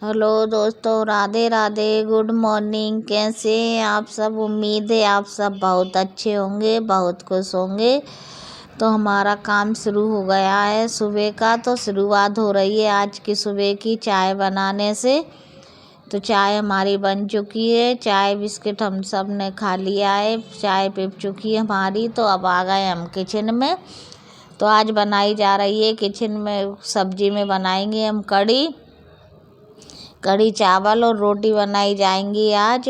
Hello दोस्तों, Radhe Radhe, good morning. कैसे हैं आप सब? उम्मीद है आप सब बहुत अच्छे होंगे, बहुत खुश होंगे। तो हमारा काम शुरू हो गया है सुबह का। तो शुरुआत हो रही है आज की सुबह की चाय बनाने से। तो चाय हमारी बन चुकी है। चाय बिस्किट हम सब ने खा लिया है, चाय पी चुकी है हमारी। तो अब आ गए हम किचन में। तो आज बनाई जा रही है किचन में, सब्जी में बनाएंगे हम कढ़ी चावल और रोटी बनाई जाएंगी आज।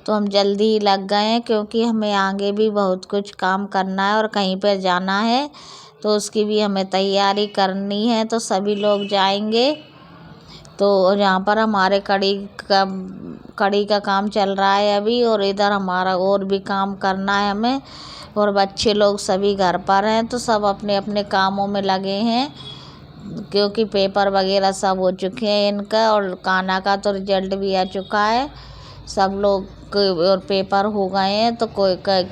तो हम जल्दी ही लग गए हैं क्योंकि हमें आगे भी बहुत कुछ काम करना है और कहीं पर जाना है, तो उसकी भी हमें तैयारी करनी है। तो सभी लोग जाएंगे। तो यहाँ पर हमारे कढ़ी का काम चल रहा है अभी, और इधर हमारा और भी काम करना है हमें। और बच्चे लोग सभी घर पर हैं, तो सब अपने अपने कामों में लगे हैं क्योंकि पेपर वगैरह सब हो चुके हैं इनका, और कान्हा का तो रिजल्ट भी आ चुका है। सब लोग और पेपर हो गए हैं, तो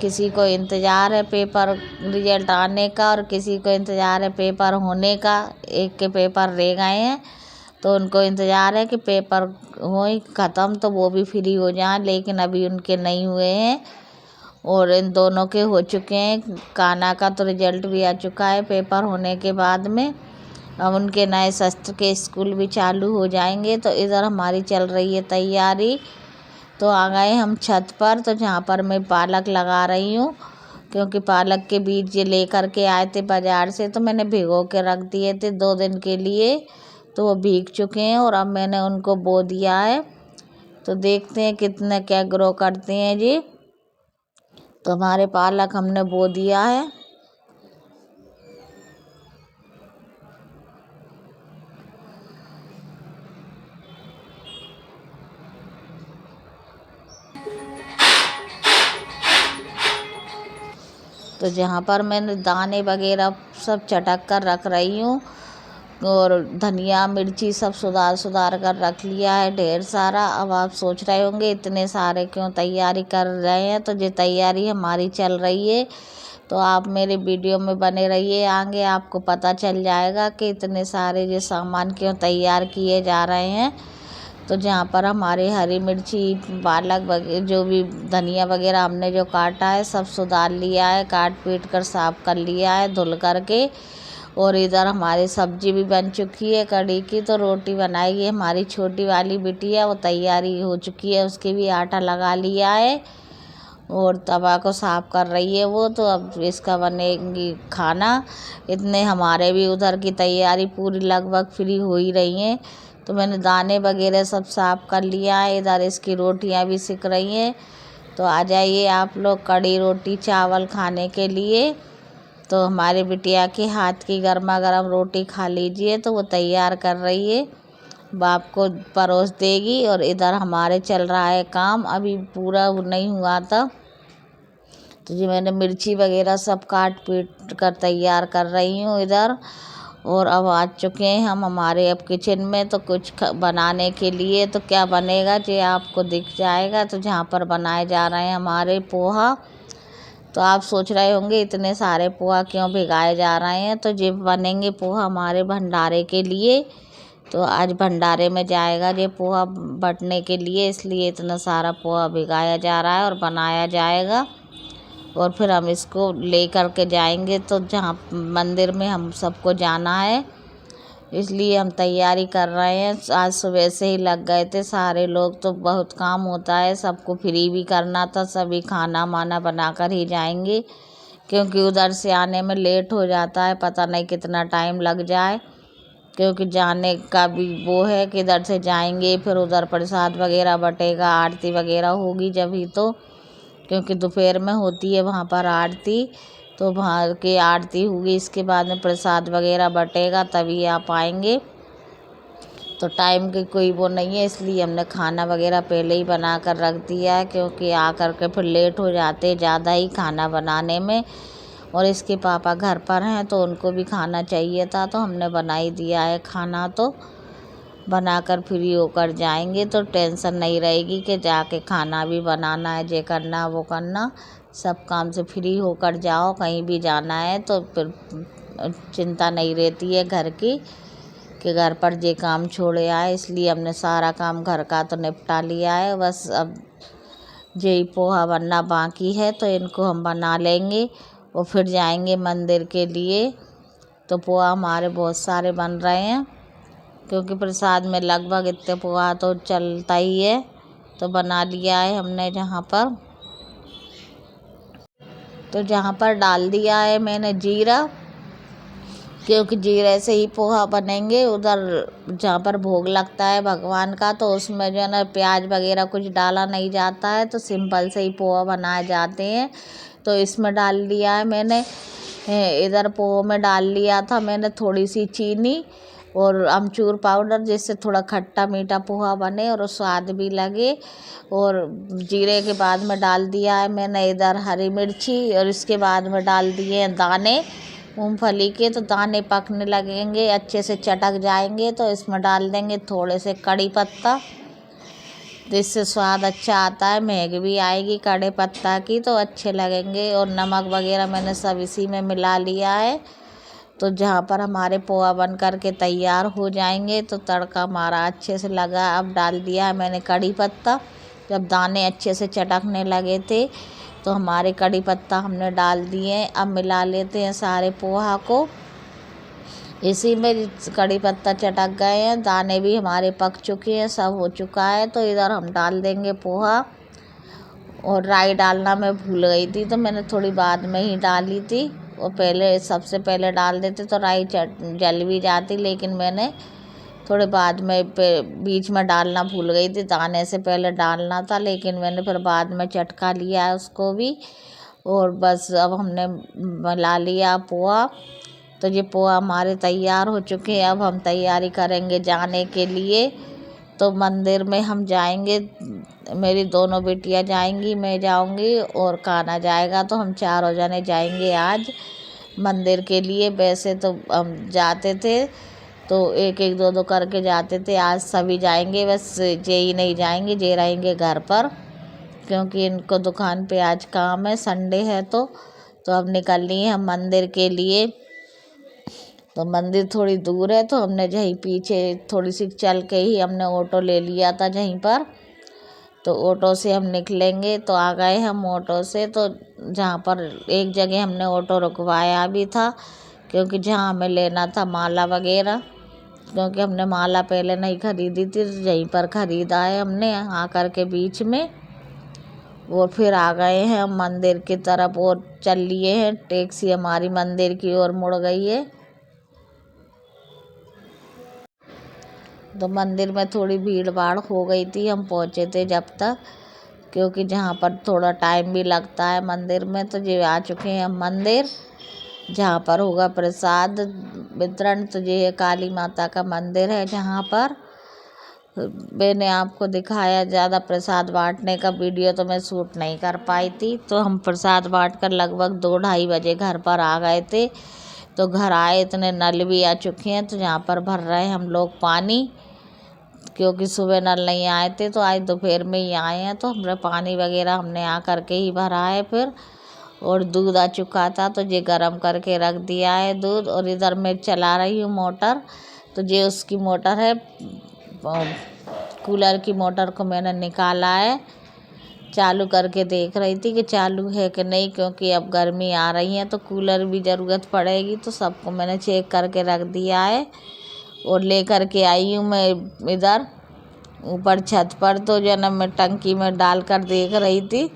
किसी को इंतज़ार है पेपर रिजल्ट आने का, और किसी को इंतज़ार है पेपर होने का। एक के पेपर रह गए हैं, तो उनको इंतज़ार है कि पेपर हो ख़त्म तो वो भी फ्री हो जाएं, लेकिन अभी उनके नहीं हुए हैं। और इन दोनों के हो चुके हैं। कान्हा का तो रिजल्ट भी आ चुका है पेपर होने के बाद में। अब उनके नए सत्र के स्कूल भी चालू हो जाएंगे। तो इधर हमारी चल रही है तैयारी। तो आ गए हम छत पर, तो जहाँ पर मैं पालक लगा रही हूँ, क्योंकि पालक के बीज ये लेकर के आए थे बाज़ार से। तो मैंने भिगो के रख दिए थे 2 दिन के लिए, तो वो भीग चुके हैं और अब मैंने उनको बो दिया है। तो देखते हैं कितने क्या ग्रो करते हैं जी। तो हमारे पालक हमने बो दिया है। तो जहाँ पर मैंने दाने वगैरह सब चटक कर रख रही हूँ, और धनिया मिर्ची सब सुधार कर रख लिया है ढेर सारा। अब आप सोच रहे होंगे इतने सारे क्यों तैयारी कर रहे हैं। तो ये तैयारी हमारी चल रही है, तो आप मेरे वीडियो में बने रहिए, आगे आपको पता चल जाएगा कि इतने सारे ये सामान क्यों तैयार किए जा रहे हैं। तो जहाँ पर हमारे हरी मिर्ची, पालक वगैरह, जो भी धनिया वगैरह हमने जो काटा है सब सुधार लिया है, काट पीट कर साफ कर लिया है धुल करके। और इधर हमारी सब्जी भी बन चुकी है कढ़ी की। तो रोटी बनाएगी हमारी छोटी वाली बिटिया, वो तैयारी हो चुकी है, उसके भी आटा लगा लिया है और तवा को साफ कर रही है वो। तो अब इसका बनेगी खाना। इतने हमारे भी उधर की तैयारी पूरी लगभग फ्री हो ही रही हैं। तो मैंने दाने वगैरह सब साफ कर लिया है। इधर इसकी रोटियां भी सिक रही हैं। तो आ जाइए आप लोग कढ़ी रोटी चावल खाने के लिए। तो हमारे बिटिया के हाथ की गर्मा गर्म रोटी खा लीजिए। तो वो तैयार कर रही है, बाप को परोस देगी। और इधर हमारे चल रहा है काम, अभी पूरा नहीं हुआ था। तो जी मैंने मिर्ची वगैरह सब काट पीट कर तैयार कर रही हूँ इधर। और अब आ चुके हैं हम हमारे अब किचन में, तो कुछ बनाने के लिए। तो क्या बनेगा जी आपको दिख जाएगा। तो जहाँ पर बनाए जा रहे हैं हमारे पोहा। तो आप सोच रहे होंगे इतने सारे पोहा क्यों भिगाए जा रहे हैं। तो ये बनेंगे पोहा हमारे भंडारे के लिए। तो आज भंडारे में जाएगा ये पोहा बटने के लिए, इसलिए इतना सारा पोहा भिगाया जा रहा है और बनाया जाएगा। और फिर हम इसको ले कर के जाएंगे, तो जहाँ मंदिर में हम सबको जाना है, इसलिए हम तैयारी कर रहे हैं। आज सुबह से ही लग गए थे सारे लोग। तो बहुत काम होता है, सबको फ्री भी करना था, सभी खाना माना बना कर ही जाएंगे, क्योंकि उधर से आने में लेट हो जाता है, पता नहीं कितना टाइम लग जाए। क्योंकि जाने का भी वो है कि इधर से जाएंगे, फिर उधर प्रसाद वगैरह बटेगा, आरती वगैरह होगी जब ही। तो क्योंकि दोपहर में होती है वहाँ पर आरती, तो वहाँ की आरती होगी, इसके बाद में प्रसाद वगैरह बटेगा, तभी आप आएंगे। तो टाइम की कोई वो नहीं है, इसलिए हमने खाना वगैरह पहले ही बना कर रख दिया है, क्योंकि आ कर के फिर लेट हो जाते ज़्यादा ही खाना बनाने में। और इसके पापा घर पर हैं, तो उनको भी खाना चाहिए था, तो हमने बना ही दिया है खाना। तो बनाकर फ्री होकर जाएंगे, तो टेंशन नहीं रहेगी कि जाके खाना भी बनाना है, ये करना वो करना। सब काम से फ्री होकर जाओ, कहीं भी जाना है तो फिर चिंता नहीं रहती है घर की कि घर पर जे काम छोड़े आए, इसलिए हमने सारा काम घर का तो निपटा लिया है। बस अब जे पोहा बनना बाकी है, तो इनको हम बना लेंगे और फिर जाएंगे मंदिर के लिए। तो पोहा हमारे बहुत सारे बन रहे हैं, क्योंकि प्रसाद में लगभग इतने पोहा तो चलता ही है। तो बना लिया है हमने जहाँ पर डाल दिया है मैंने जीरा, क्योंकि जीरे से ही पोहा बनेंगे। उधर जहाँ पर भोग लगता है भगवान का, तो उसमें जो है ना प्याज वगैरह कुछ डाला नहीं जाता है, तो सिंपल से ही पोहा बनाए जाते हैं। तो इसमें डाल दिया है मैंने, इधर पोहा में डाल लिया था मैंने थोड़ी सी चीनी और अमचूर पाउडर, जिससे थोड़ा खट्टा मीठा पोहा बने और स्वाद भी लगे। और जीरे के बाद में डाल दिया है मैंने इधर हरी मिर्ची, और इसके बाद में डाल दिए हैं दाने मूंगफली के। तो दाने पकने लगेंगे, अच्छे से चटक जाएंगे, तो इसमें डाल देंगे थोड़े से कड़ी पत्ता, जिससे स्वाद अच्छा आता है, महक भी आएगी कड़ी पत्ता की, तो अच्छे लगेंगे। और नमक वगैरह मैंने सब इसी में मिला लिया है। तो जहाँ पर हमारे पोहा बन कर के तैयार हो जाएंगे, तो तड़का हमारा अच्छे से लगा। अब डाल दिया है मैंने कड़ी पत्ता। जब दाने अच्छे से चटकने लगे थे, तो हमारे कड़ी पत्ता हमने डाल दिए। अब मिला लेते हैं सारे पोहा को। इसी में कड़ी पत्ता चटक गए हैं, दाने भी हमारे पक चुके हैं, सब हो चुका है। तो इधर हम डाल देंगे पोहा। और राई डालना मैं भूल गई थी, तो मैंने थोड़ी बाद में ही डाली थी। और पहले सबसे पहले डाल देते तो राई जल भी जाती, लेकिन मैंने थोड़े बाद में बीच में डालना भूल गई थी। दाने से पहले डालना था, लेकिन मैंने फिर बाद में चटका लिया है उसको भी। और बस अब हमने मिला लिया पोहा। तो ये पोहा हमारे तैयार हो चुके हैं। अब हम तैयारी करेंगे जाने के लिए। तो मंदिर में हम जाएंगे, मेरी दोनों बेटियां जाएंगी, मैं जाऊंगी और कान्हा जाएगा। तो हम चारों जने जाएंगे आज मंदिर के लिए। वैसे तो हम जाते थे तो एक एक दो दो करके जाते थे, आज सभी जाएंगे। बस जे ही नहीं जाएंगे, जे रहेंगे घर पर, क्योंकि इनको दुकान पे आज काम है, संडे है। तो अब निकलनी है हम मंदिर के लिए। तो मंदिर थोड़ी दूर है, तो हमने जहीं पीछे थोड़ी सी चल के ही हमने ऑटो ले लिया था जहीं पर। तो ऑटो से हम निकलेंगे। तो आ गए हम ऑटो से। तो जहाँ पर एक जगह हमने ऑटो रुकवाया भी था, क्योंकि जहाँ हमें लेना था माला वगैरह, क्योंकि हमने माला पहले नहीं खरीदी थी, यहीं पर ख़रीदा है हमने आकर के बीच में। और फिर आ गए हैं हम मंदिर की तरफ और चल लिए हैं। टैक्सी हमारी मंदिर की ओर मुड़ गई है। तो मंदिर में थोड़ी भीड़ भाड़ हो गई थी, हम पहुँचे थे जब तक, क्योंकि जहाँ पर थोड़ा टाइम भी लगता है मंदिर में। तो ये आ चुके हैं हम मंदिर, जहाँ पर होगा प्रसाद वितरण। तो ये काली माता का मंदिर है, जहाँ पर मैंने आपको दिखाया। ज़्यादा प्रसाद बांटने का वीडियो तो मैं शूट नहीं कर पाई थी। तो हम प्रसाद बांट कर लगभग 2-2:30 बजे घर पर आ गए थे। तो घर आए, इतने नल भी आ चुके हैं, तो यहाँ पर भर रहे हैं हम लोग पानी, क्योंकि सुबह नल नहीं आए थे, तो आज दोपहर में ही आए हैं। तो हमने पानी वगैरह हमने आ करके ही भरा है फिर। और दूध आ चुका था, तो ये गर्म करके रख दिया है दूध। और इधर मैं चला रही हूँ मोटर। तो ये उसकी मोटर है, कूलर की मोटर को मैंने निकाला है, चालू करके देख रही थी कि चालू है कि नहीं, क्योंकि अब गर्मी आ रही है तो कूलर भी ज़रूरत पड़ेगी। तो सबको मैंने चेक करके रख दिया है। और ले कर के आई हूँ मैं इधर ऊपर छत पर। तो जो है ना मैं टंकी में डाल कर देख रही थी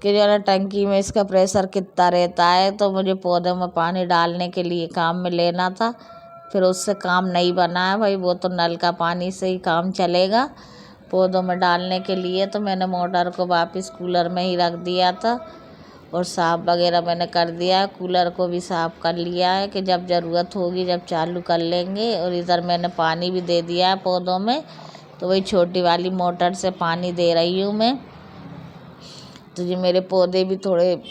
कि जो है ना टंकी में इसका प्रेशर कितना रहता है। तो मुझे पौधों में पानी डालने के लिए काम में लेना था, फिर उससे काम नहीं बना है भाई, वो तो नल का पानी से ही काम चलेगा। पौधों में डालने के लिए तो मैंने मोटर को वापस कूलर में ही रख दिया था। और साफ़ वगैरह मैंने कर दिया है, कूलर को भी साफ़ कर लिया है कि जब ज़रूरत होगी जब चालू कर लेंगे। और इधर मैंने पानी भी दे दिया है पौधों में, तो वही छोटी वाली मोटर से पानी दे रही हूँ मैं। तो ये मेरे पौधे भी थोड़े,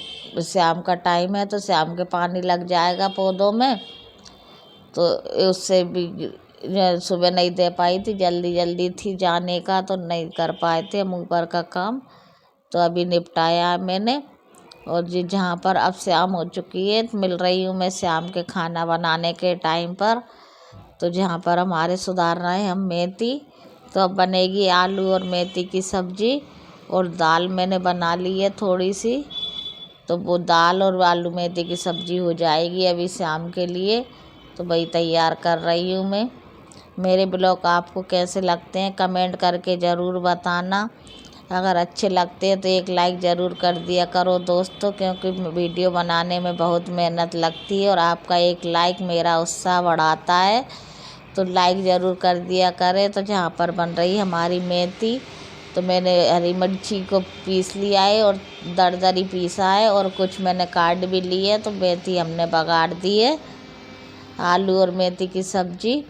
शाम का टाइम है तो शाम के पानी लग जाएगा पौधों में, तो उससे भी सुबह नहीं दे पाई थी, जल्दी थी जाने का, तो नहीं कर पाए थे हम ऊपर का काम। तो अभी निपटाया है मैंने। और जी जहाँ पर अब शाम हो चुकी है, मिल रही हूँ मैं शाम के खाना बनाने के टाइम पर। तो जहाँ पर हमारे सुधार रहे हैं हम मेथी। तो अब बनेगी आलू और मेथी की सब्ज़ी। और दाल मैंने बना ली है थोड़ी सी, तो वो दाल और आलू मेथी की सब्ज़ी हो जाएगी अभी शाम के लिए। तो वही तैयार कर रही हूँ मैं। मेरे ब्लॉग आपको कैसे लगते हैं कमेंट करके ज़रूर बताना। अगर अच्छे लगते हैं तो एक लाइक ज़रूर कर दिया करो दोस्तों, क्योंकि वीडियो बनाने में बहुत मेहनत लगती है और आपका एक लाइक मेरा उत्साह बढ़ाता है। तो लाइक ज़रूर कर दिया करें। तो जहाँ पर बन रही हमारी मेथी, तो मैंने हरी मिर्ची को पीस लिया है और दरदरी पीसा है, और कुछ मैंने काट भी ली है। तो मेथी हमने बघाड़ दी है, आलू और मेथी की सब्ज़ी,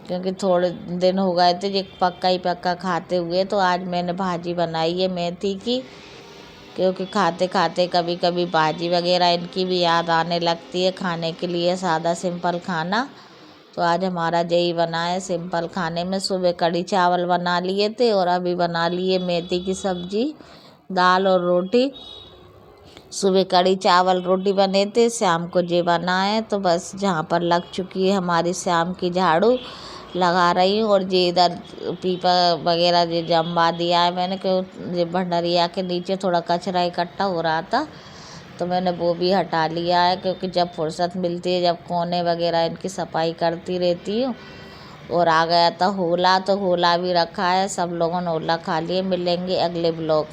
क्योंकि थोड़े दिन हो गए थे ये पक्का ही पक्का खाते हुए। तो आज मैंने भाजी बनाई है मेथी की, क्योंकि खाते खाते कभी कभी भाजी वगैरह इनकी भी याद आने लगती है खाने के लिए सादा सिंपल खाना। तो आज हमारा यही बना है सिंपल खाने में। सुबह कढ़ी चावल बना लिए थे और अभी बना लिए मेथी की सब्ज़ी, दाल और रोटी। सुबह कढ़ी चावल रोटी बने थे, शाम को ये बना है। तो बस जहाँ पर लग चुकी है हमारी शाम की झाड़ू लगा रही हूँ। और ये इधर पीपा वगैरह ये जमवा दिया है मैंने, क्यों ये भंडरिया के नीचे थोड़ा कचरा इकट्ठा हो रहा था, तो मैंने वो भी हटा लिया है। क्योंकि जब फुर्सत मिलती है, जब कोने वगैरह इनकी सफाई करती रहती हूँ। और आ गया था होला, तो होला भी रखा है, सब लोगों ने होला खा लिए। मिलेंगे अगले ब्लॉग में।